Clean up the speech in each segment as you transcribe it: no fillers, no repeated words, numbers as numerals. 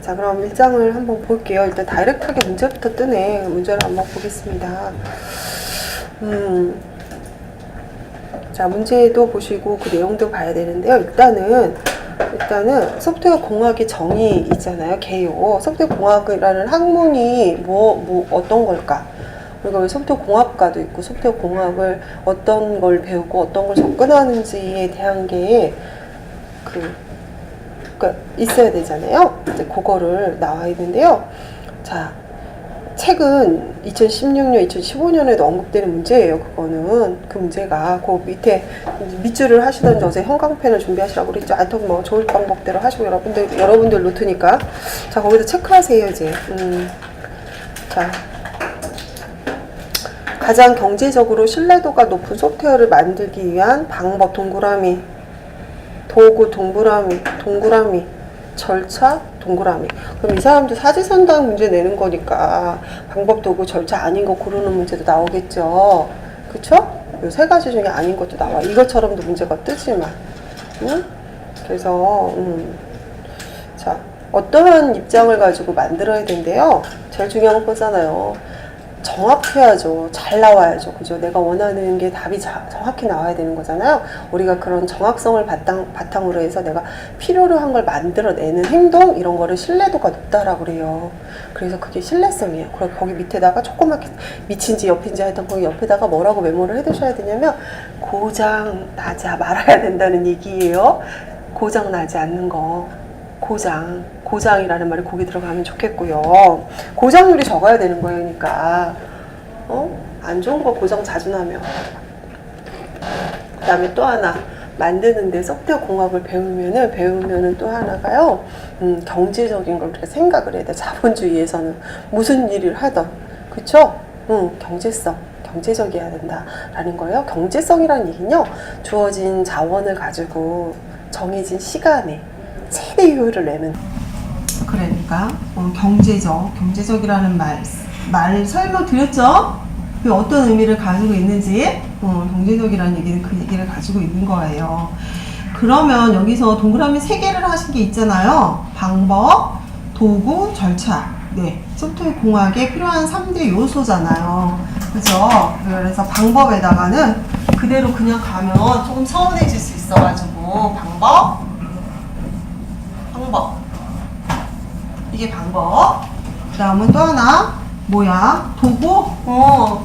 자, 그럼 1장을 한번 볼게요. 일단 다이렉트하게 문제부터 뜨네. 문제를 한번 보겠습니다. 자, 문제도 보시고 그 내용도 봐야 되는데요. 일단은 소프트웨어 공학의 정의 있잖아요. 개요. 소프트웨어 공학이라는 학문이 어떤 걸까? 우리가 왜 소프트웨어 공학과도 있고 소프트웨어 공학을 어떤 걸 배우고 어떤 걸 접근하는지에 대한 게 있어야 되잖아요. 이제 그거를 나와 있는데요. 자, 책은 2016년, 2015년에도 언급되는 문제예요. 그거는 그 문제가 그 밑에 밑줄을 하시던지 어제 형광펜을 준비하시라고 그랬죠. 하여튼 뭐 좋을 방법대로 하시고 여러분들 노트니까 자, 거기서 체크하세요. 이제 자, 가장 경제적으로 신뢰도가 높은 소프트웨어를 만들기 위한 방법 동그라미, 도구 동그라미, 절차 동그라미. 그럼 이 사람도 사지선다한 문제 내는 거니까 방법, 도구, 절차 아닌 거 고르는 문제도 나오겠죠. 그쵸? 요 세 가지 중에 아닌 것도 나와. 이것처럼도 문제가 뜨지만. 응? 그래서 자, 어떠한 입장을 가지고 만들어야 된대요. 제일 중요한 거잖아요. 정확해야죠. 잘 나와야죠. 그죠? 내가 원하는 게 답이 정확히 나와야 되는 거잖아요. 우리가 그런 정확성을 바탕으로 해서 내가 필요로 한 걸 만들어내는 행동, 이런 거를 신뢰도가 높다라고 그래요. 그래서 그게 신뢰성이에요. 그리고 거기 밑에다가 조그맣게 밑인지 옆인지 하여튼 거기 옆에다가 뭐라고 메모를 해 두셔야 되냐면 고장 나지 말아야 된다는 얘기예요. 고장 나지 않는 거. 고장이라는 말이 거기 들어가면 좋겠고요. 고장률이 적어야 되는 거예요. 그러니까 안 좋은 거 고장 자주 나면. 그 다음에 또 하나, 만드는데 소프트웨어 공학을 배우면은 또 하나가요, 경제적인 걸 우리가 생각을 해야 돼. 자본주의에서는 무슨 일을 하던, 그쵸? 경제적이어야 된다라는 거예요. 경제성이라는 얘기는요, 주어진 자원을 가지고 정해진 시간에 최대 효율을 내는. 그러니까 경제적이라는 말 설명드렸죠? 그게 어떤 의미를 가지고 있는지. 경제적이라는 얘기는 그 얘기를 가지고 있는 거예요. 그러면 여기서 동그라미 3개를 하신 게 있잖아요. 방법, 도구, 절차. 네, 소프트웨어 공학에 필요한 3대 요소잖아요. 그죠? 그래서 방법에다가는 그대로 그냥 가면 조금 서운해질 수 있어가지고 방법. 이게 방법. 그 다음은 또 하나 뭐야? 도구?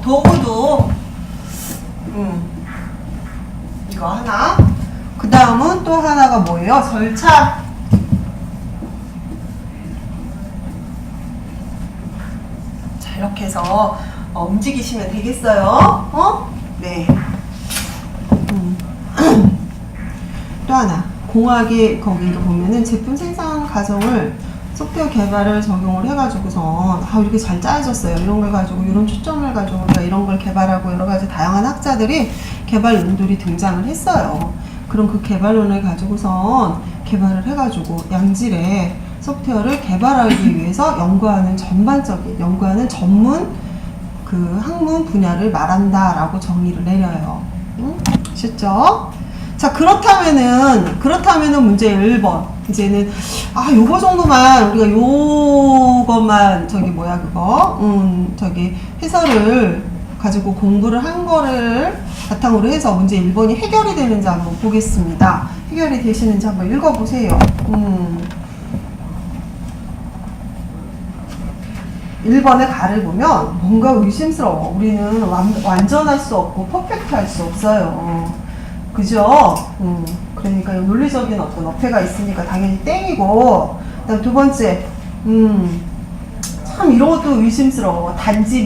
도구도 이거 하나. 그 다음은 또 하나가 뭐예요? 절차. 자, 이렇게 해서 움직이시면 되겠어요. 네. 또 하나, 공학의 거기도 보면은 제품 생산 과정을 소프트웨어 개발을 적용을 해가지고서 이렇게 잘 짜여졌어요. 이런 걸 가지고, 이런 초점을 가지고 우리가 이런 걸 개발하고 여러 가지 다양한 학자들이 개발론들이 등장을 했어요. 그럼 그 개발론을 가지고선 개발을 해가지고 양질의 소프트웨어를 개발하기 위해서 연구하는 전문 그 학문 분야를 말한다라고 정의를 내려요. 아셨죠? 자, 그렇다면은 문제 1번. 이제는, 요거 정도만, 우리가 요것만, 해설을 가지고 공부를 한 거를 바탕으로 해서 문제 1번이 해결이 되는지 한번 보겠습니다. 해결이 되시는지 한번 읽어보세요. 1번의 가를 보면 뭔가 의심스러워. 우리는 완전할 수 없고, 퍼펙트 할 수 없어요. 그죠? 그러니까 논리적인 어떤 어폐가 있으니까 당연히 땡이고. 그다음 두 번째, 참 이런 것도 의심스러워. 단지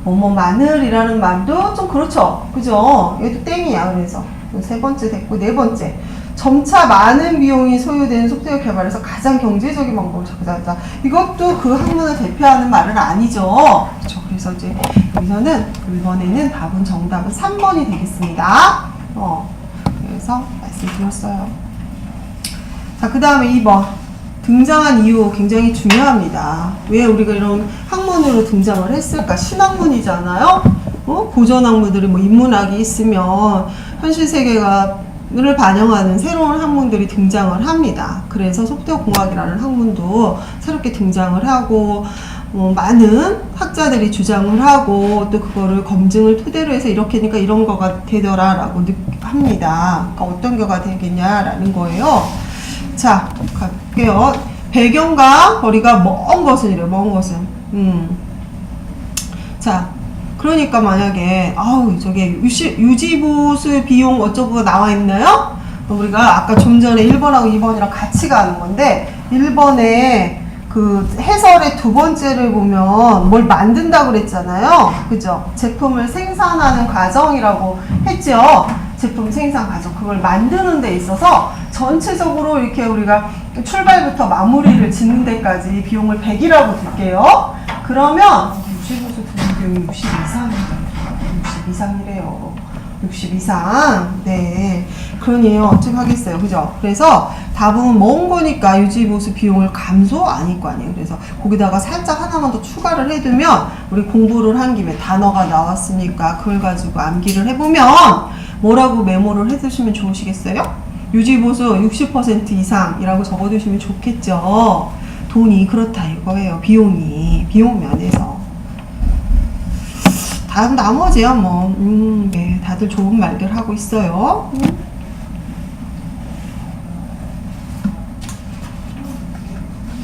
뭐뭐마늘이라는 말도 좀 그렇죠. 그죠? 얘도 땡이야. 그래서 세 번째 됐고, 네 번째, 점차 많은 비용이 소요되는 소프트웨어 개발에서 가장 경제적인 방법을 찾자. 이것도 그 학문을 대표하는 말은 아니죠. 그렇죠. 그래서 이제 여기서는 이번에는 정답은 3번이 되겠습니다. 그래서 말씀드렸어요. 자, 그 다음에 2번. 등장한 이유 굉장히 중요합니다. 왜 우리가 이런 학문으로 등장을 했을까? 신학문이잖아요. 고전 학문들이 인문학이 있으면 현실 세계가 을 반영하는 새로운 학문들이 등장을 합니다. 그래서 소프트웨어 공학이라는 학문도 새롭게 등장을 하고 많은 학자들이 주장을 하고 또 그거를 검증을 토대로 해서 이렇게니까 이런 거가 되더라 라고 합니다. 그러니까 어떤 거가 되겠냐라는 거예요. 자, 갈게요. 배경과 거리가 먼 것은 이래요. 먼 것은. 자, 그러니까 만약에 저게 유지보수 비용 어쩌고 나와 있나요? 우리가 아까 좀 전에 1번하고 2번이랑 같이 가는 건데 1번에 그 해설의 두 번째를 보면 뭘 만든다고 그랬잖아요. 그죠? 제품을 생산하는 과정이라고 했죠. 제품 생산 과정. 그걸 만드는 데 있어서 전체적으로 이렇게 우리가 출발부터 마무리를 짓는 데까지 비용을 100이라고 둘게요. 그러면 유지보수 비용이 60 이상이래요. 60 이상이래요. 60 이상. 네. 그러니 어떻게 하겠어요. 그죠? 그래서 답은 먼 거니까 유지보수 비용을 감소 아닐 거 아니에요. 그래서 거기다가 살짝 하나만 더 추가를 해두면 우리 공부를 한 김에 단어가 나왔으니까 그걸 가지고 암기를 해보면 뭐라고 메모를 해두시면 좋으시겠어요? 유지보수 60% 이상이라고 적어두시면 좋겠죠. 돈이 그렇다 이거예요. 비용이. 비용 면에서. 다음 나머지야 뭐 네, 다들 좋은 말들 하고 있어요.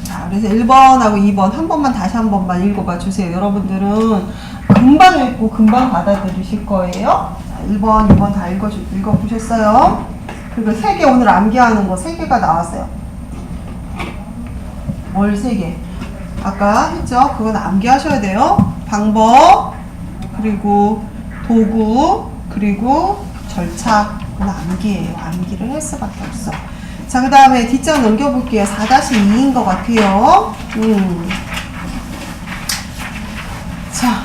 자, 그래서 1번하고 2번 한 번만 다시 한 번만 읽어봐 주세요. 여러분들은 금방 읽고 금방 받아들이실 거예요. 자, 1번, 2번 다 읽어보셨어요? 그리고 3개 오늘 암기하는 거 3개가 나왔어요. 뭘 3개? 아까 했죠? 그건 암기하셔야 돼요. 방법, 그리고 도구, 그리고 절차. 그건 암기예요. 암기를 할 수밖에 없어. 자, 그 다음에 뒷장 넘겨볼게요. 4-2인 것 같아요. 자,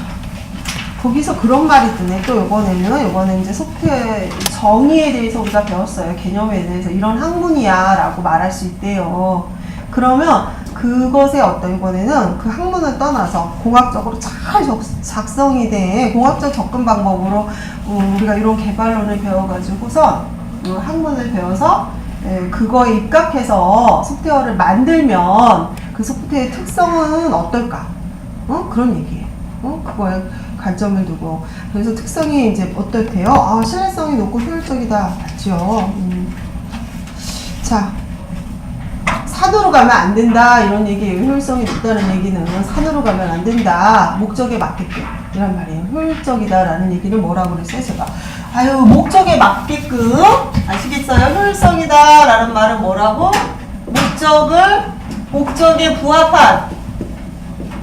거기서 그런 말이 뜨네. 또 요번에는 이제 소프트웨어 정의에 대해서 우리가 배웠어요. 개념에 대해서 이런 학문이야 라고 말할 수 있대요. 그러면 그것의 이번에는 그 학문을 떠나서 공학적으로 잘 작성이 돼. 공학적 접근 방법으로 우리가 이런 개발론을 배워가지고서 학문을 배워서 그거에 입각해서 소프트웨어를 만들면 그 소프트웨어의 특성은 어떨까? 그런 얘기예요. 그거에 관점을 두고. 그래서 특성이 이제 어떻대요? 신뢰성이 높고 효율적이다. 맞죠? 자. 산으로 가면 안 된다 이런 얘기예요. 효율성이 높다는 얘기는 산으로 가면 안 된다. 목적에 맞게끔 이란 말이에요. 효율적이다라는 얘기를 뭐라고 그랬어요? 제가 목적에 맞게끔 아시겠어요? 효율성이다 라는 말은 뭐라고?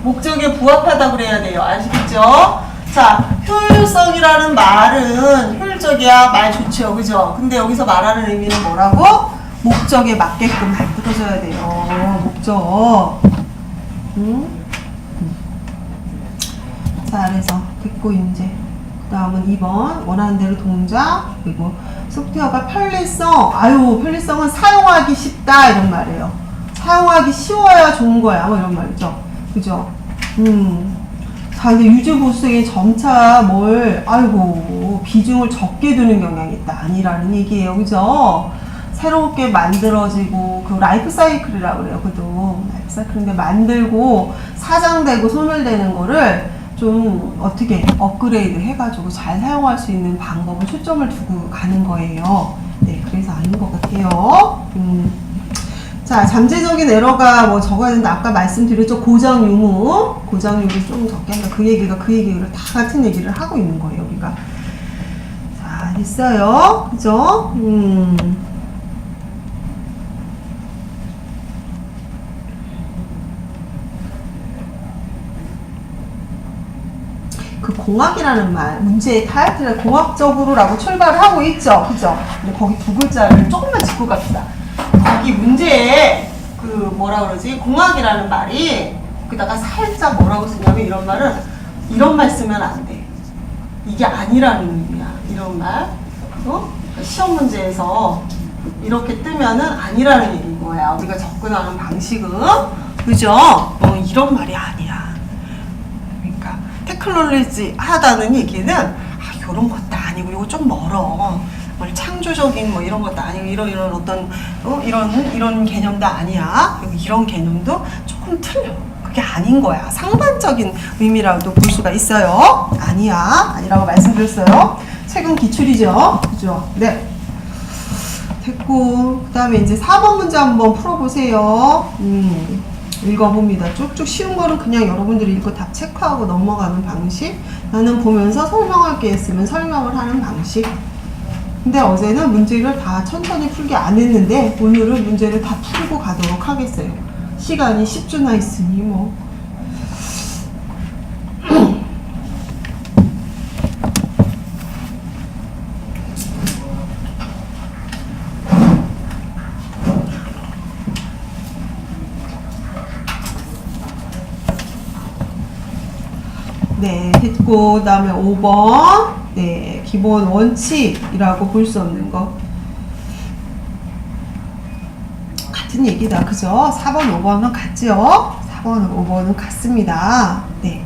목적에 부합하다 그래야 돼요. 아시겠죠? 자, 효율성이라는 말은 효율적이야 말 좋죠. 그죠? 근데 여기서 말하는 의미는 뭐라고? 목적에 맞게끔 만들어줘야 돼요. 목적. 자, 그래서 됐고 이제 그 다음은 2번 원하는 대로 동작. 그리고 소프트웨어가 편리성. 편리성은 사용하기 쉽다 이런 말이에요. 사용하기 쉬워야 좋은 거야. 뭐 이런 말이죠. 그죠? 자, 근데 유지보수에 점차 비중을 적게 두는 경향이 있다. 아니라는 얘기예요. 그죠? 새롭게 만들어지고 그 라이프 사이클이라고 그래요. 그도 라이프 사이클인데 만들고 사장되고 소멸되는 거를 좀 어떻게 업그레이드 해가지고 잘 사용할 수 있는 방법을 초점을 두고 가는 거예요. 네, 그래서 아닌 것 같아요. 자, 잠재적인 에러가 적어야 되는데 아까 말씀드렸죠. 고정 유무 좀 적게 한다. 그 얘기를 다 같은 얘기를 하고 있는 거예요. 우리가. 자, 됐어요. 그죠? 그 공학이라는 말, 문제의 타이틀을 공학적으로라고 출발을 하고 있죠. 그죠? 근데 거기 두 글자를 조금만 짚고 갑시다. 거기 문제에 공학이라는 말이 거기다가 살짝 뭐라고 쓰냐면 이런 말 쓰면 안 돼. 이게 아니라는 의미야. 이런 말. 시험 문제에서 이렇게 뜨면은 아니라는 얘기인 거야. 우리가 접근하는 방식은. 그죠? 이런 말이 아니야. 테크놀로지 하다는 얘기는 요런 것도 아니고 이거 좀 멀어. 뭐 창조적인 뭐 이런 것도 아니고 이런 어떤 이런 개념도 아니야. 그리고 이런 개념도 조금 틀려. 그게 아닌 거야. 상반적인 의미라도 볼 수가 있어요. 아니라고 말씀드렸어요. 최근 기출이죠. 그죠? 네. 됐고, 그 다음에 이제 4번 문제 한번 풀어보세요. 읽어봅니다. 쭉쭉 쉬운 거는 그냥 여러분들이 읽고 답 체크하고 넘어가는 방식. 나는 보면서 설명할 게 있으면 설명을 하는 방식. 근데 어제는 문제를 다 천천히 풀게 안 했는데 오늘은 문제를 다 풀고 가도록 하겠어요. 시간이 10주나 있으니 뭐. 네, 됐고, 그 다음에 5번. 네, 기본 원칙이라고 볼 수 없는 거. 같은 얘기다, 그죠? 4번, 5번은 같죠? 4번, 5번은 같습니다. 네.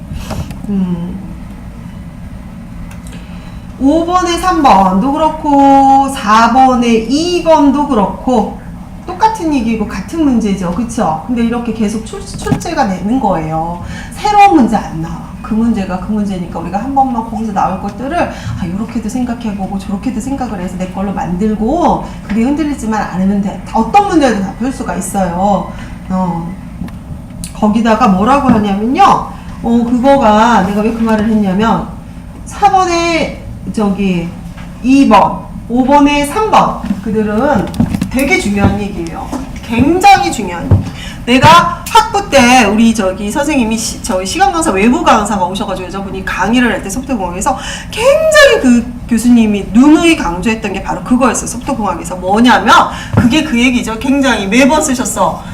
5번에 3번도 그렇고, 4번에 2번도 그렇고, 똑같은 얘기고 같은 문제죠. 그쵸? 근데 이렇게 계속 출제가 되는 거예요. 새로운 문제 안 나와. 그 문제가 그 문제니까 우리가 한 번만 거기서 나올 것들을 이렇게도 생각해보고 저렇게도 생각을 해서 내 걸로 만들고 그게 흔들리지만 않으면 돼. 어떤 문제도 다 풀 수가 있어요. 거기다가 뭐라고 하냐면요. 그거가 내가 왜 그 말을 했냐면 4번에 2번, 5번에 3번 그들은 되게 중요한 얘기예요. 굉장히 중요한 얘기. 내가 학부 때 우리 선생님이 저희 시간 강사 외부 강사가 오셔가지고 저분이 강의를 할 때 소프트공학에서 굉장히 그 교수님이 누누이 강조했던 게 바로 그거였어요. 소프트공학에서 뭐냐면 그게 그 얘기죠. 굉장히 매번 쓰셨어.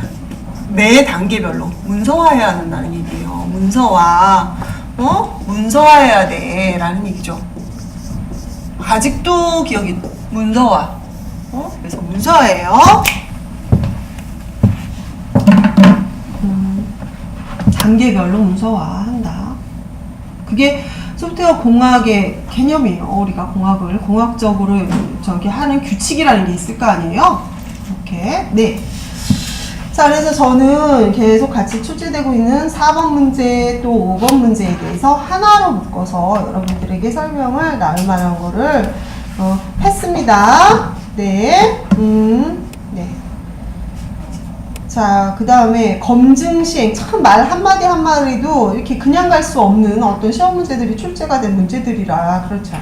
매 단계별로 문서화해야 한다는 얘기예요. 문서화, 문서화해야 돼라는 얘기죠. 아직도 기억이 문서화. 그래서 문서화예요. 단계별로 문서화한다. 그게 소프트웨어 공학의 개념이에요. 우리가 공학을 공학적으로 하는 규칙이라는 게 있을 거 아니에요? 이렇게. 네. 자, 그래서 저는 계속 같이 출제되고 있는 4번 문제 또 5번 문제에 대해서 하나로 묶어서 여러분들에게 설명을 나눌 만한 거를 했습니다. 네. 네. 자, 그 다음에 검증 시행. 참 말 한마디 한마디도 이렇게 그냥 갈 수 없는 어떤 시험 문제들이 출제가 된 문제들이라 그렇죠.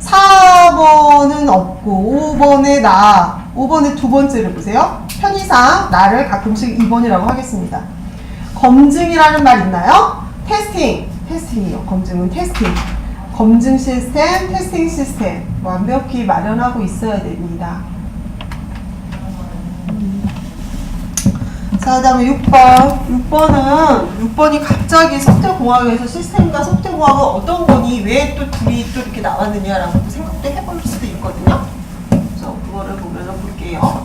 4번은 없고 5번의 두 번째를 보세요. 편의상 나를 가끔씩 2번이라고 하겠습니다. 검증이라는 말 있나요? 테스팅이요. 검증은 테스팅. 검증 시스템, 테스팅 시스템 완벽히 마련하고 있어야 됩니다. 자, 그 다음에 6번이 갑자기 소프트공학에서 시스템과 소프트공학은 어떤 거니? 왜 또 둘이 또 이렇게 나왔느냐라고 생각도 해볼 수도 있거든요. 그래서 그거를 보면서 볼게요.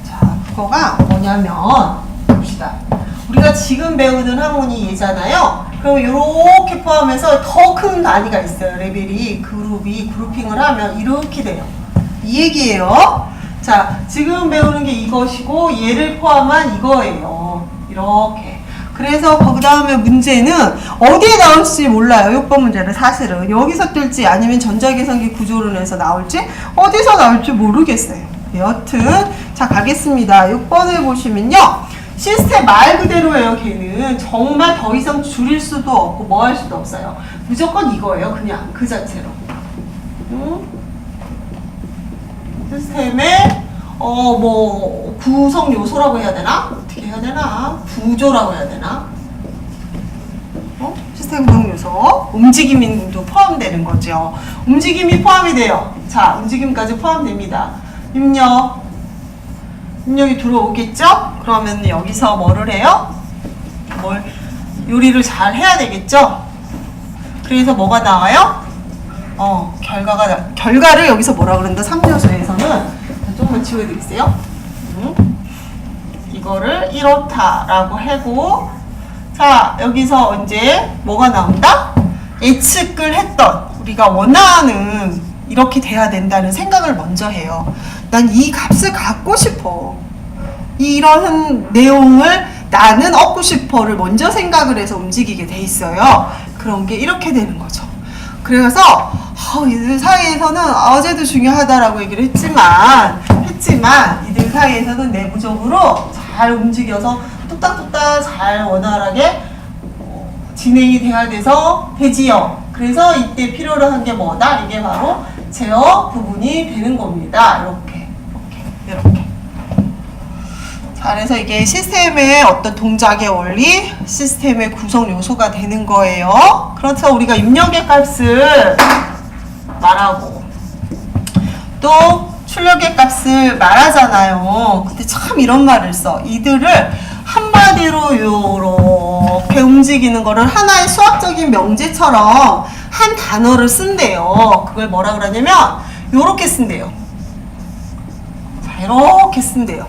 자, 그거가 뭐냐면, 봅시다. 우리가 지금 배우는 하모니 얘잖아요. 그럼 이렇게 포함해서 더 큰 단위가 있어요. 레벨이, 그룹핑을 하면 이렇게 돼요. 이 얘기예요. 자, 지금 배우는 게 이것이고 얘를 포함한 이거예요. 이렇게. 그래서 그 다음에 문제는 어디에 나올지 몰라요. 6번 문제는 사실은 여기서 뜰지 아니면 전자계산기 구조론에서 나올지 어디서 나올지 모르겠어요. 여튼 자, 가겠습니다. 6번을 보시면요. 시스템 말 그대로예요. 걔는 정말 더 이상 줄일 수도 없고 뭐 할 수도 없어요. 무조건 이거예요. 그냥 그 자체로. 시스템의 뭐 구성 요소라고 해야 되나? 어떻게 해야 되나? 구조라고 해야 되나? 시스템 구성 요소, 움직임도 포함되는 거죠. 움직임이 포함이 돼요. 자, 움직임까지 포함됩니다. 입력이 들어오겠죠? 그러면 여기서 뭐를 해요? 요리를 잘 해야 되겠죠? 그래서 뭐가 나와요? 결과를 여기서 뭐라 그런다? 3요소에서는 조금만 지워드리세요. 이거를 이렇다라고 하고, 자, 여기서 이제 뭐가 나온다? 예측을 했던 우리가 원하는 이렇게 돼야 된다는 생각을 먼저 해요. 난 이 값을 갖고 싶어. 이런 내용을 나는 얻고 싶어를 먼저 생각을 해서 움직이게 돼 있어요. 그런 게 이렇게 되는 거죠. 그래서 이들 사이에서는 어제도 중요하다라고 얘기를 했지만 이들 사이에서는 내부적으로 잘 움직여서 뚝딱뚝딱 잘 원활하게 진행이 돼야 되지요. 그래서 이때 필요로 한 게 뭐다? 이게 바로 제어 부분이 되는 겁니다. 이렇게. 자, 그래서 이게 시스템의 어떤 동작의 원리, 시스템의 구성 요소가 되는 거예요. 그래서 우리가 입력의 값을 말하고 또 출력의 값을 말하잖아요. 근데 참 이런 말을 써. 이들을 한마디로 요렇게 움직이는 거를 하나의 수학적인 명제처럼 한 단어를 쓴대요. 그걸 뭐라 그러냐면 요렇게 쓴대요. 자, 이렇게 쓴대요.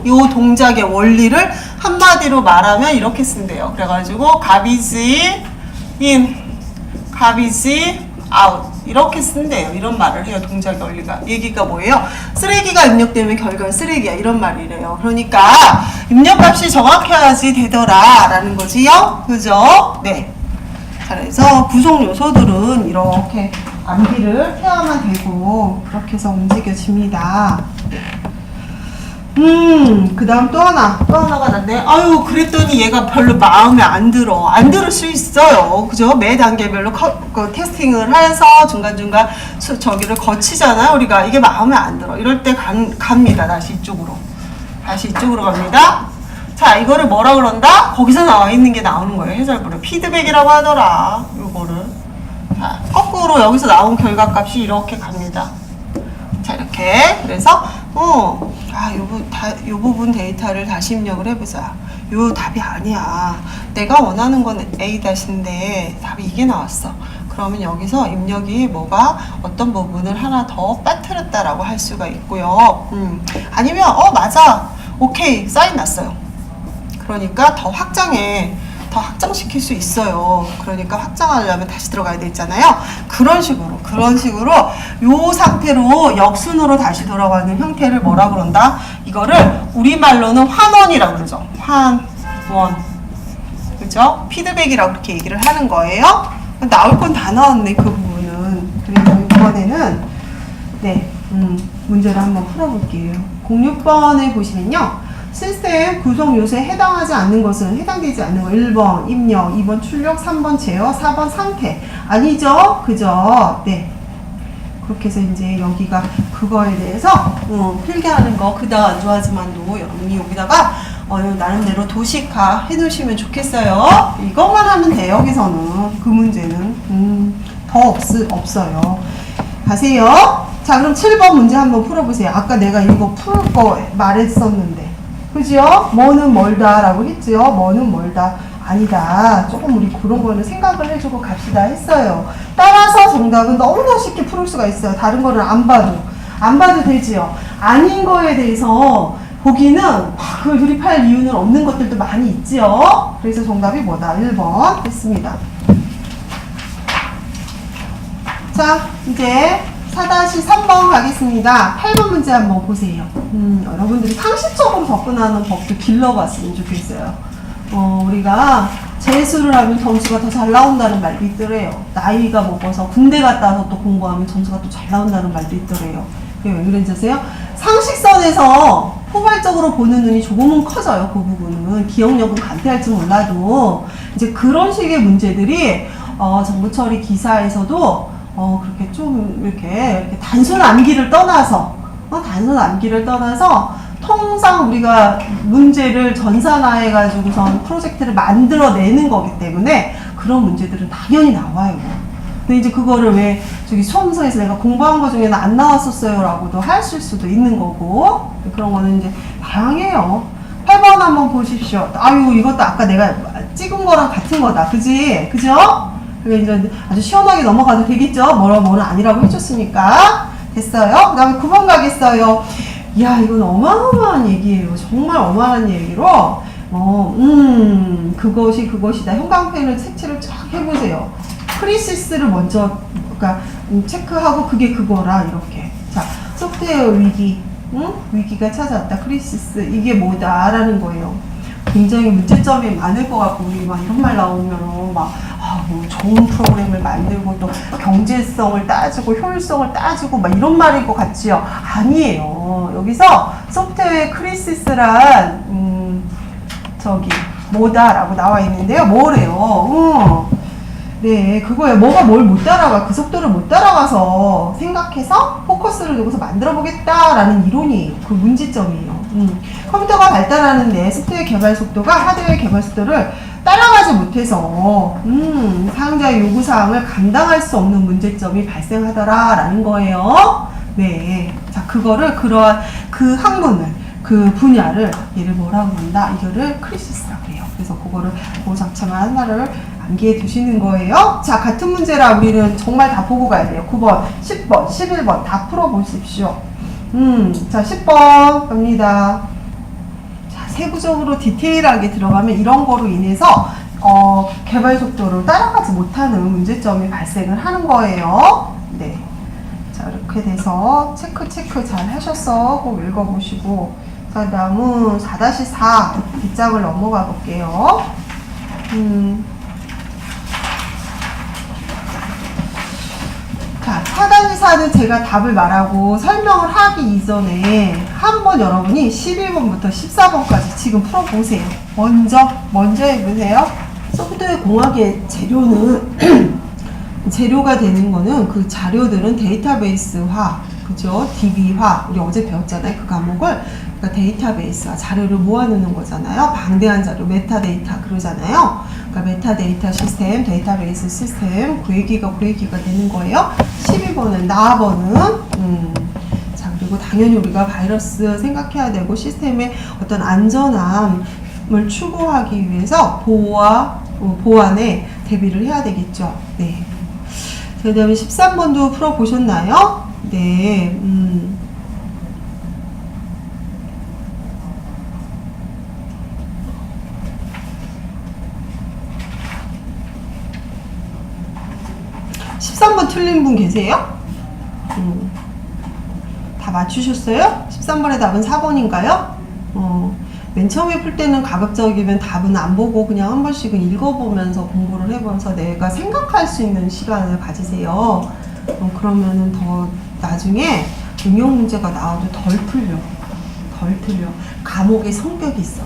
요 동작의 원리를 한마디로 말하면 이렇게 쓴대요. 그래가지고 garbage in, garbage out 이렇게 쓴대요. 이런 말을 해요. 동작의 원리가. 얘기가 뭐예요? 쓰레기가 입력되면 결과는 쓰레기야. 이런 말이래요. 그러니까 입력값이 정확해야지 되더라 라는 거지요. 그죠? 네. 자, 그래서 구성 요소들은 이렇게 암기를 해야만 되고 그렇게 해서 움직여집니다. 그 다음 또 하나가 났네. 아유, 그랬더니 얘가 별로 마음에 안 들어. 안 들을 수 있어요. 그죠? 매 단계별로 테스팅을 해서 중간중간 저기를 거치잖아요. 우리가 이게 마음에 안 들어. 이럴 때 갑니다. 다시 이쪽으로 갑니다. 자, 이거를 뭐라 그런다? 거기서 나와 있는 게 나오는 거예요. 해설부를. 피드백이라고 하더라. 요거를. 자, 거꾸로 여기서 나온 결과값이 이렇게 갑니다. 자, 이렇게. 그래서 요 부분 데이터를 다시 입력을 해보자. 요 답이 아니야. 내가 원하는 건 A-인데 답이 이게 나왔어. 그러면 여기서 입력이 뭐가 어떤 부분을 하나 더 빠뜨렸다라고 할 수가 있고요. 아니면 맞아. 오케이. 사인 났어요. 그러니까 더 확장시킬 수 있어요. 그러니까 확장하려면 다시 들어가야 되잖아요. 그런 식으로 요 상태로 역순으로 다시 돌아가는 형태를 뭐라 그런다? 이거를 우리말로는 환원이라고 그러죠. 환원. 그죠? 피드백이라고 그렇게 얘기를 하는 거예요. 나올 건 다 나왔네, 그 부분은. 그래서 이번에는 문제를 한번 풀어볼게요. 06번에 보시면요. 시스템 구성 요소에 해당되지 않는 거 1번 입력, 2번 출력, 3번 제어, 4번 상태. 아니죠? 그죠? 네. 그렇게 해서 이제 여기가 그거에 대해서 필기하는 거 그다음 안 좋아하지만도 여러분이 여기다가 나름대로 도식화 해놓으시면 좋겠어요. 이것만 하면 돼요. 여기서는 그 문제는 더 없어요. 가세요. 자, 그럼 7번 문제 한번 풀어보세요. 아까 내가 이거 풀 거 말했었는데, 그죠? 뭐는 멀다 라고 했지요? 뭐는 멀다. 아니다. 조금 우리 그런 거는 생각을 해주고 갑시다 했어요. 따라서 정답은 너무나 쉽게 풀을 수가 있어요. 다른 거는 안 봐도 되지요. 아닌 거에 대해서 보기는 그걸 조립할 이유는 없는 것들도 많이 있지요. 그래서 정답이 뭐다? 1번 했습니다. 자, 이제 4-3번 가겠습니다. 8번 문제 한번 보세요. 여러분들이 상식적으로 접근하는 법도 길러봤으면 좋겠어요. 우리가 재수를 하면 점수가 더 잘 나온다는 말도 있더래요. 나이가 먹어서 군대 갔다 와서 또 공부하면 점수가 또 잘 나온다는 말도 있더래요. 그게 왜 그런지 아세요? 상식선에서 포괄적으로 보는 눈이 조금은 커져요. 그 부분은. 기억력은 간편할지 몰라도 이제 그런 식의 문제들이 정보처리 기사에서도 그렇게 좀 이렇게 단순 암기를 떠나서 통상 우리가 문제를 전산화해가지고선 프로젝트를 만들어내는 거기 때문에 그런 문제들은 당연히 나와요. 근데 이제 그거를 왜 저기 수험서에서 내가 공부한 거 중에는 안 나왔었어요 라고도 하실 수도 있는 거고, 그런 거는 이제 다양해요. 8번 한번 보십시오. 아유, 이것도 아까 내가 찍은 거랑 같은 거다. 그죠? 그게 이제 아주 시원하게 넘어가도 되겠죠? 뭐는 아니라고 해줬으니까. 됐어요? 그 다음에 9번 가겠어요. 이야, 이건 어마어마한 얘기예요. 정말 어마어마한 얘기로, 그것이다. 형광펜을 색칠을 쫙 해보세요. 크리시스를 먼저 그러니까 체크하고 그게 그거라 이렇게. 자, 소프트웨어 위기, 위기가 찾아왔다. 크리시스 이게 뭐다라는 거예요. 굉장히 문제점이 많을 것 같고 우리 막 이런 말 나오면 막 뭐 좋은 프로그램을 만들고 또 경제성을 따지고 효율성을 따지고 막 이런 말일 것 같지요? 아니에요. 여기서 소프트웨어 크리시스란 저기 뭐다라고 나와 있는데요. 뭐래요? 네, 그거예요. 뭐가 뭘 못 따라가, 그 속도를 못 따라가서 생각해서 포커스를 두고서 만들어 보겠다라는 이론이에요. 그 문제점이에요. 컴퓨터가 발달하는데 소프트웨어 개발 속도가 하드웨어 개발 속도를 따라가지 못해서 사용자의 요구사항을 감당할 수 없는 문제점이 발생하더라라는 거예요. 네, 자 그거를 그러한 그 학문을 그 분야를 얘를 뭐라고 한다? 이거를 크리시스라고 해요. 그래서 그거를 그 자체만 하나를 암기해 두시는 거예요. 자, 같은 문제라 우리는 정말 다 보고 가야 돼요. 9번, 10번, 11번 다 풀어보십시오. 자, 10번 갑니다. 자, 세부적으로 디테일하게 들어가면 이런 거로 인해서 개발 속도를 따라가지 못하는 문제점이 발생을 하는 거예요. 네. 자, 이렇게 돼서 체크 잘 하셔서 꼭 읽어보시고, 자, 다음은 4-4 뒷장을 넘어가 볼게요. 자, 4-4는 제가 답을 말하고 설명을 하기 이전에 한번 여러분이 11번부터 14번까지 지금 풀어보세요. 먼저 해보세요. 소프트웨어 공학의 재료는 재료가 되는 거는 그 자료들은 데이터베이스화, 그죠? DB화, 우리 어제 배웠잖아요. 그 과목을. 그러니까 데이터베이스화, 자료를 모아놓는 거잖아요. 방대한 자료, 메타데이터 그러잖아요. 그러니까 메타데이터 시스템, 데이터베이스 시스템, 그 얘기가 되는 거예요. 12번은, 나번은, 자, 그리고 당연히 우리가 바이러스 생각해야 되고 시스템의 어떤 안전함을 추구하기 위해서 보안에 대비를 해야 되겠죠. 네. 그 다음에 13번도 풀어보셨나요? 네, 13번 틀린 분 계세요? 다 맞추셨어요? 13번의 답은 4번인가요? 맨 처음에 풀 때는 가급적이면 답은 안 보고 그냥 한 번씩은 읽어보면서 공부를 해보면서 내가 생각할 수 있는 시간을 가지세요. 그러면은 더 나중에 응용 문제가 나와도 덜 틀려. 과목의 성격이 있어.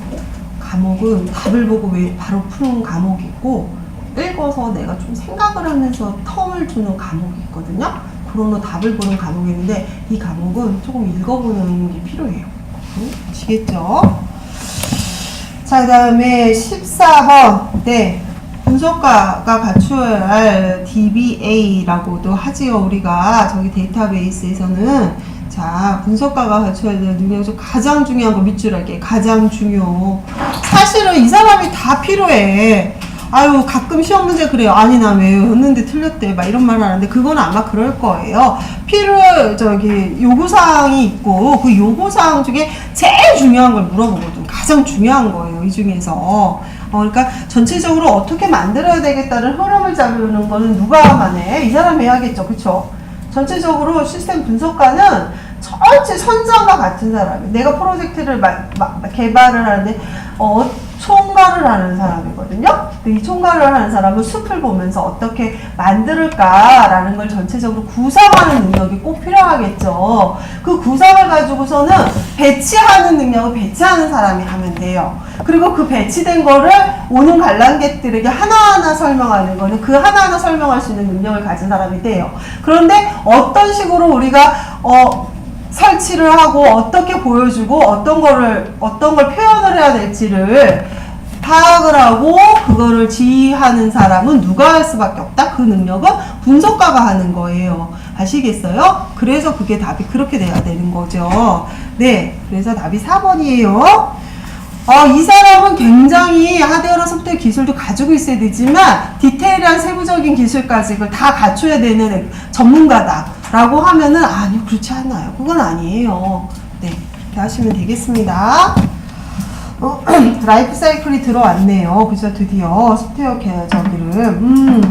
과목은 답을 보고 왜 바로 푸는 과목이 있고, 읽어서 내가 좀 생각을 하면서 텀을 주는 과목이 있거든요. 그러면 답을 보는 과목이 있는데, 이 과목은 조금 읽어보는 게 필요해요. 아시겠죠? 자, 그 다음에 14번. 네. 분석가가 갖추어야 할 DBA라고도 하지요. 우리가 저기 데이터베이스에서는. 자, 분석가가 갖춰야 될 능력 중 가장 중요한 거 밑줄 알게. 가장 중요. 사실은 이 사람이 다 필요해. 아유, 가끔 시험 문제 그래요. 아니, 나 왜 였는데 틀렸대. 막 이런 말 하는데, 그건 아마 그럴 거예요. 요구사항이 있고, 그 요구사항 중에 제일 중요한 걸 물어보거든. 가장 중요한 거예요. 이 중에서. 그러니까 전체적으로 어떻게 만들어야 되겠다는 흐름을 잡는 거는 누가만 해? 이 사람이 해야겠죠. 그쵸? 전체적으로 시스템 분석가는 전체 선장과 같은 사람이에요. 내가 프로젝트를 개발을 하는데, 총괄을 하는 사람이거든요. 근데 이 총괄을 하는 사람은 숲을 보면서 어떻게 만들까라는 걸 전체적으로 구상하는 능력이 꼭 필요하겠죠. 그 구상을 가지고서는 배치하는 능력을 배치하는 사람이 하면 돼요. 그리고 그 배치된 거를 오는 관람객들에게 하나하나 설명하는 거는 그 하나하나 설명할 수 있는 능력을 가진 사람이 돼요. 그런데 어떤 식으로 우리가 설치를 하고 어떻게 보여주고 어떤 걸 표현을 해야 될지를 파악을 하고 그거를 지휘하는 사람은 누가 할 수밖에 없다? 그 능력은 분석가가 하는 거예요. 아시겠어요? 그래서 그게 답이 그렇게 돼야 되는 거죠. 네, 그래서 답이 4번이에요. 이 사람은 굉장히 하드웨어나 소프트웨어 기술도 가지고 있어야 되지만 디테일한 세부적인 기술까지 다 갖춰야 되는 전문가다 라고 하면은 아니요, 그렇지 않아요. 그건 아니에요. 네, 이렇게 하시면 되겠습니다. 라이프 사이클이 들어왔네요. 그죠? 드디어 소프트웨어 저기를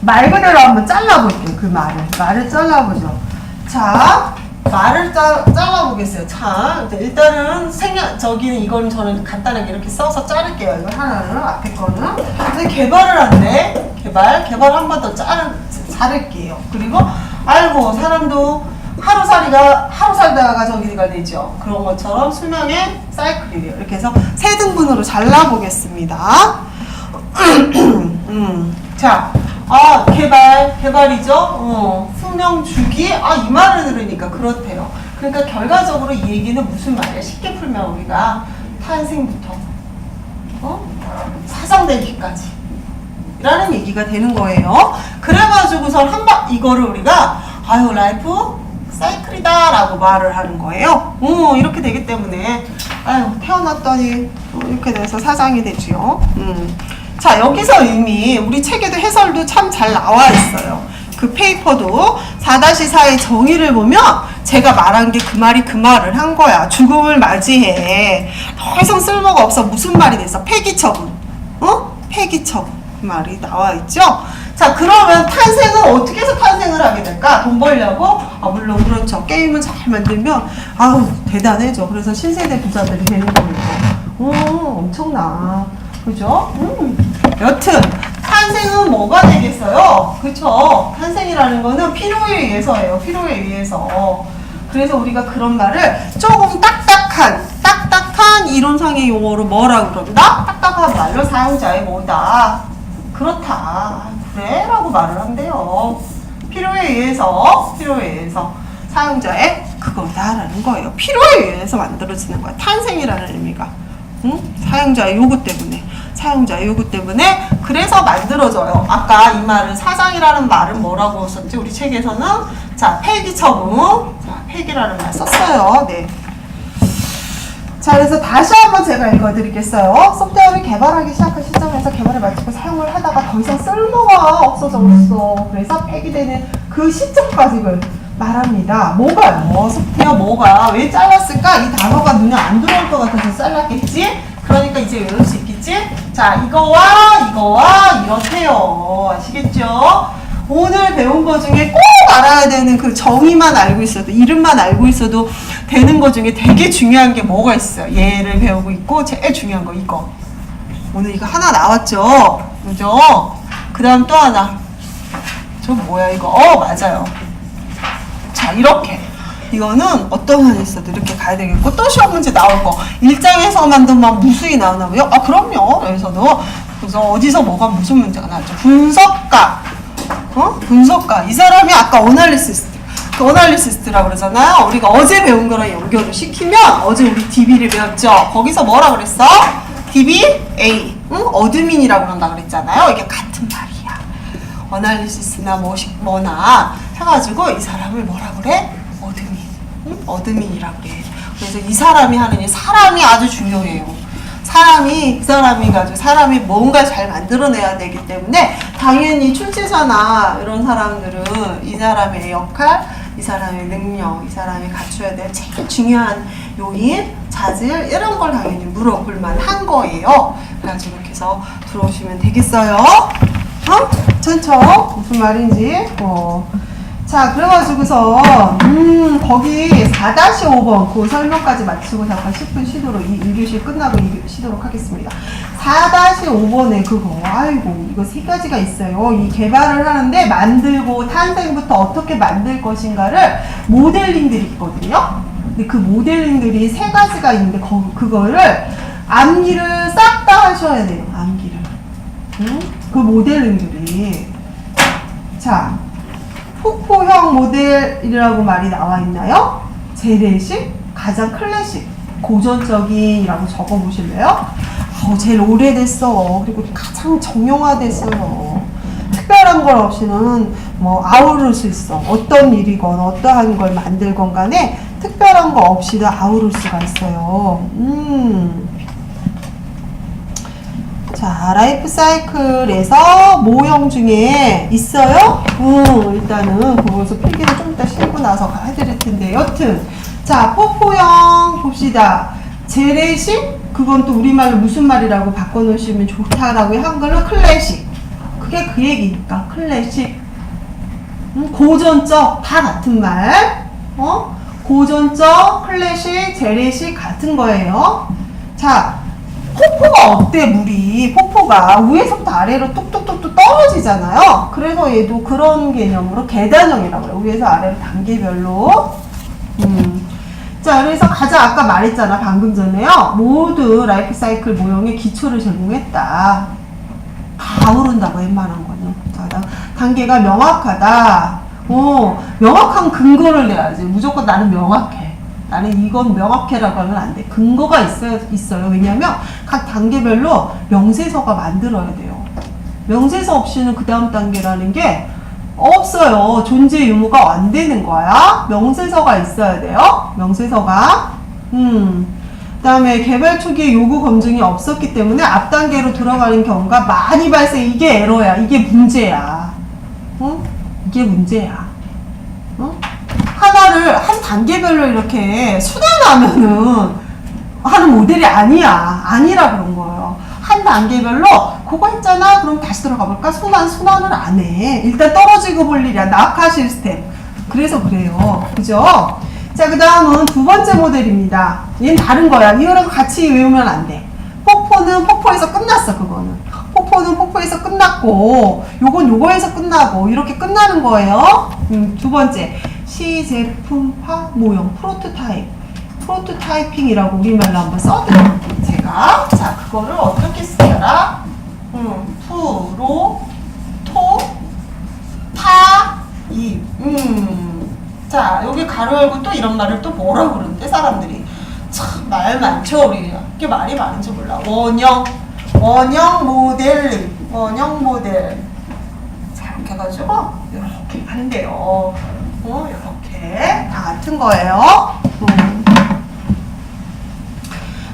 말 그대로 한번 잘라볼게요. 그 말을 잘라보죠. 자, 말을 잘라보겠어요. 자, 일단은 저기는 이건 저는 간단하게 이렇게 써서 자를게요. 이거 하나는 앞에 거는. 근데 개발을 한대. 개발 한 번 더 자를게요. 그리고 아이고 사람도 하루 살다가 저기가 되죠. 그런 것처럼 수명의 사이클이래요. 이렇게 해서 세 등분으로 잘라보겠습니다. 자, 개발이죠. 수명 주기. 이 말을 들으니까 그렇대요. 그러니까 결과적으로 이 얘기는 무슨 말이야? 쉽게 풀면 우리가 탄생부터 사성되기까지 라는 얘기가 되는 거예요. 그래가지고서 이거를 우리가 라이프 사이클이다 라고 말을 하는 거예요. 이렇게 되기 때문에 태어났더니 이렇게 돼서 사장이 되지요. 자, 여기서 이미 우리 책에도 해설도 참 잘 나와 있어요. 그 페이퍼도 4-4의 정의를 보면 제가 말한 게 그 말을 한 거야. 죽음을 맞이해. 더 이상 쓸모가 없어. 무슨 말이 됐어? 폐기처분. 폐기처분. 그 말이 나와 있죠? 자, 그러면 탄생은 어떻게 해서 탄생을 하게 될까? 돈 벌려고? 물론 그렇죠. 게임을 잘 만들면 대단해져. 그래서 신세대 부자들이 되는 겁니다. 엄청나. 그죠? 여튼 탄생은 뭐가 되겠어요? 그쵸? 탄생이라는 거는 필요에 의해서예요. 필요에 의해서. 그래서 우리가 그런 말을 조금 딱딱한 이론상의 용어로 뭐라고 그런다? 딱딱한 말로 사용자의 뭐다? 그렇다. 그래? 라고 말을 한대요. 필요에 의해서 사용자의 그거다라는 거예요. 필요에 의해서 만들어지는 거야. 탄생이라는 의미가. 사용자의 요구 때문에 그래서 만들어져요. 아까 이 말은 사장이라는 말은 뭐라고 썼지? 우리 책에서는 자, 폐기처분. 자, 폐기라는 말 썼어요. 네. 자, 그래서 다시 한번 제가 읽어드리겠어요. 소프트웨어를 개발하기 시작한 시점에서 개발을 마치고 사용을 하다가 더 이상 쓸모가 없어졌어. 그래서 폐기되는 그 시점까지를 말합니다. 뭐가요? 소프트웨어 뭐가? 왜 잘랐을까? 이 단어가 눈에 안 들어올 것 같아서 잘랐겠지? 그러니까 이제 외울 수 있겠지? 자, 이거와 이렇대요. 아시겠죠? 오늘 배운 거 중에 꼭 알아야 되는 그 정의만 알고 있어도, 이름만 알고 있어도 되는 거 중에 되게 중요한 게 뭐가 있어요? 얘를 배우고 있고 제일 중요한 거 이거. 오늘 이거 하나 나왔죠? 그죠? 그 다음 또 하나. 저 뭐야 이거? 맞아요. 자, 이렇게. 이거는 어떤 한이 있어도 이렇게 가야 되겠고, 또 시험 문제 나올 거. 일장에서만도 막 무수히 나오나고요? 그럼요. 여기서도. 그래서 어디서 뭐가 무슨 문제가 나왔죠? 분석가. 분석가. 이 사람이 아까 어널리시스트라고 그러잖아요. 우리가 어제 배운 거랑 연결을 시키면, 어제 우리 DB를 배웠죠? 거기서 뭐라 그랬어? DBA. 어드민이라고 그런다 그랬잖아요. 이게 같은 말이야. 어널리시스나 뭐나 해가지고 이 사람을 뭐라 그래? 어드민이라고 그래. 그래서 이 사람이 하는 일, 사람이 아주 중요해요. 사람이 뭔가 잘 만들어내야 되기 때문에 당연히 출제자나 이런 사람들은 이 사람의 역할, 이 사람의 능력, 이 사람이 갖춰야 될 제일 중요한 요인, 자질 이런 걸 당연히 물어볼 만한 거예요. 그래가지고 이렇게 해서 들어오시면 되겠어요. 천천 무슨 말인지. 자, 그래가지고서 거기 4-5번 그 설명까지 마치고 잠깐 10분 쉬도록 1교시 끝나고 2교시 쉬도록 하겠습니다. 4-5번에 그거 이거 세 가지가 있어요. 이 개발을 하는데 만들고 탄생부터 어떻게 만들 것인가를 모델링들이 있거든요. 근데 그 모델링들이 세 가지가 있는데 그거를 암기를 싹 다 하셔야 돼요. 암기를. 그 모델링들이. 자, 폭포형 모델이라고 말이 나와 있나요? 재래식, 가장 클래식, 고전적인이라고 적어보실래요? 제일 오래됐어. 그리고 가장 정형화됐어요. 특별한 걸 없이는 아우를 수 있어. 어떤 일이건 어떠한 걸 만들건 간에 특별한 거 없이도 아우를 수가 있어요. 자, 라이프 사이클에서 모형 중에 있어요? 일단은 그거에서 필기를 좀 이따 싣고 나서 해드릴 텐데, 여튼. 자, 폭포형 봅시다. 재래식? 그건 또 우리말로 무슨 말이라고 바꿔놓으시면 좋다라고 한걸로 클래식. 그게 그 얘기니까. 클래식, 고전적 다 같은 말. 고전적, 클래식, 재래식 같은 거예요. 자, 폭포가 어때, 물이? 폭포가 위에서부터 아래로 뚝뚝뚝뚝 떨어지잖아요. 그래서 얘도 그런 개념으로 계단형이라고 해요. 위에서 아래로 단계별로. 자, 그래서 가장 아까 말했잖아, 방금 전에요. 모두 라이프 사이클 모형의 기초를 제공했다. 다 오른다고, 웬만한 거는. 자, 단계가 명확하다. 명확한 근거를 내야지. 무조건 나는 명확해. 나는 이건 명확해라고 하면 안 돼. 근거가 있어요. 왜냐면 각 단계별로 명세서가 만들어야 돼요. 명세서 없이는 그 다음 단계라는 게 없어요. 존재 유무가 안 되는 거야. 명세서가 있어야 돼요. 명세서가. 그 다음에 개발 초기에 요구 검증이 없었기 때문에 앞 단계로 들어가는 경우가 많이 발생. 이게 에러야. 이게 문제야. 이게 문제야. 하나를 한 단계별로 이렇게 순환하면은 하는 모델이 아니라 그런 거예요. 한 단계별로 그거 했잖아. 그럼 다시 들어가 볼까? 순환을 안 해. 일단 떨어지고 볼 일이야. 낙하 시스템. 그래서 그래요. 그죠? 자, 그 다음은 두 번째 모델입니다. 얘는 다른 거야. 이거랑 같이 외우면 안 돼. 폭포는 폭포에서 끝났어. 그거는. 폭포는 폭포에서 끝났고, 요건 요거에서 끝나고, 이렇게 끝나는 거예요. 두 번째. 시제품화 모형. 프로토타이핑이라고 우리말로 한번 써드릴게요. 제가. 자, 그거를 어떻게 쓰더라? 자, 여기 가로 열고 또 이런 말을 또 뭐라고 그러는데, 사람들이. 참, 말 많죠, 우리. 이게 말이 많은지 몰라. 원형 모델. 자, 이렇게 해가지고, 이렇게 하는데요. 이렇게. 다 같은 거예요.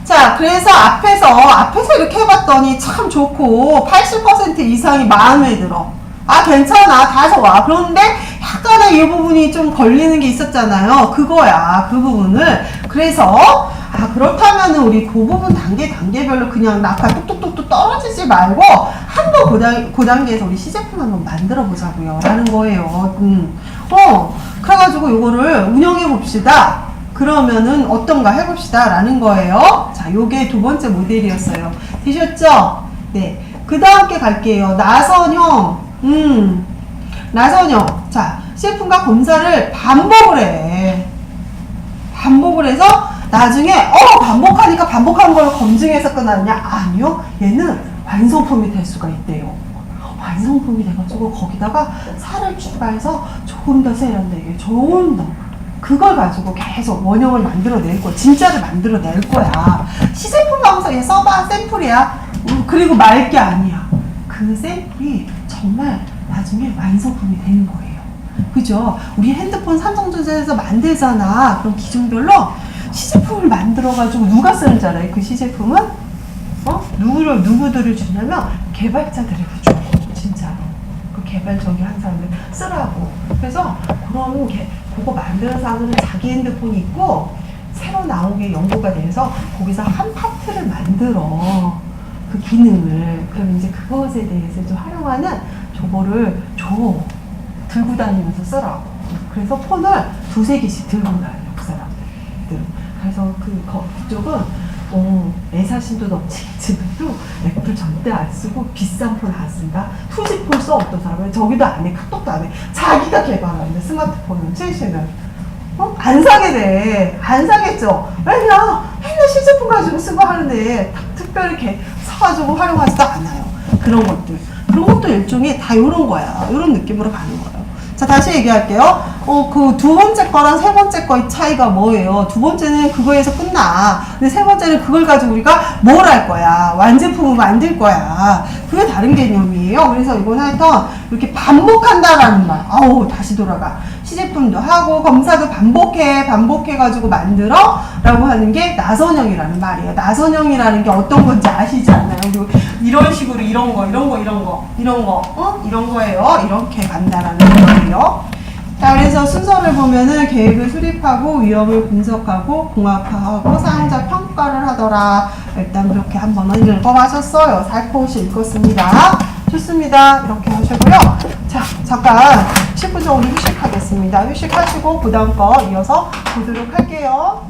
자, 그래서 앞에서 이렇게 해봤더니 참 좋고, 80% 이상이 마음에 들어. 아, 괜찮아. 다 좋아. 그런데 약간의 이 부분이 좀 걸리는 게 있었잖아요. 그거야. 그 부분을. 그래서, 그렇다면은 우리 그 부분 단계별로 그냥 낙하 뚝뚝뚝뚝 떨어지지 말고, 한번 그 단계에서 우리 시제품 한번 만들어 보자고요. 라는 거예요. 그래가지고 요거를 운영해 봅시다. 그러면은 어떤가 해봅시다. 라는 거예요. 자, 요게 두 번째 모델이었어요. 되셨죠? 네. 그 다음 게 갈게요. 나선형. 나선형. 자, 시제품과 검사를 반복을 해. 반복을 해서 나중에 반복하니까 반복한 걸 검증해서 끝났냐? 아니요. 얘는 완성품이 될 수가 있대요. 완성품이 돼가지고 거기다가 살을 추가해서 조금 더 세련되게 조금 더 그걸 가지고 계속 원형을 만들어낼 거야. 진짜를 만들어낼 거야. 시제품 항상 얘 써봐. 샘플이야. 그리고 말 게 아니야. 그 샘플이 정말 나중에 완성품이 되는 거예요. 그죠? 우리 핸드폰 삼성전자에서 만들잖아. 그럼 기종별로 시제품을 만들어가지고 누가 쓰는지 알아요? 그 시제품은? 누구들을 주냐면 개발자들에게 줘. 진짜로. 그 개발 저기 한 사람들 쓰라고. 그래서 그럼 그거 만드는 사람들은 자기 핸드폰이 있고 새로 나오게 연구가 돼서 거기서 한 파트를 만들어. 그 기능을. 그럼 이제 그것에 대해서 좀 활용하는 저거를 들고 다니면서 쓰라고. 그래서 폰을 두세 개씩 들고 다녀. 그 사람들. 그래서 그쪽은 애사심도 넘치겠지만도 애플 절대 안 쓰고 비싼 폰 안 쓴다. 투지폰 써. 어떤 사람은 저기도 안 해. 카톡도 안 해. 자기가 개발하는데 스마트폰은 최신은 안 사게 돼. 안 사겠죠. 왜냐? 맨날 시제품 가지고 쓰고 하는데 특별히 이렇게 사가지고 활용하지도 않아요. 그런 것도 일종의 다 요런 거야. 요런 느낌으로 가는 거예요. 자, 다시 얘기할게요. 그 두 번째 거랑 세 번째 거의 차이가 뭐예요? 두 번째는 그거에서 끝나. 근데 세 번째는 그걸 가지고 우리가 뭘 할 거야? 완제품을 만들 거야. 그게 다른 개념이에요. 그래서 이건 하여튼 이렇게 반복한다라는 말. 다시 돌아가. 시제품도 하고 검사도 반복해가지고 만들어 라고 하는 게 나선형이라는 말이에요. 나선형이라는 게 어떤 건지 아시지 않나요? 그리고 이런 식으로 이런 거예요. 이렇게 간다라는 거예요. 자, 그래서 순서를 보면은 계획을 수립하고 위험을 분석하고 공학화하고 사용자 평가를 하더라. 일단 그렇게 한번 읽어봐셨어요. 살포시 읽었습니다. 좋습니다. 이렇게 하시고요. 자, 잠깐 10분 정도 휴식하겠습니다. 휴식하시고 그 다음 거 이어서 보도록 할게요.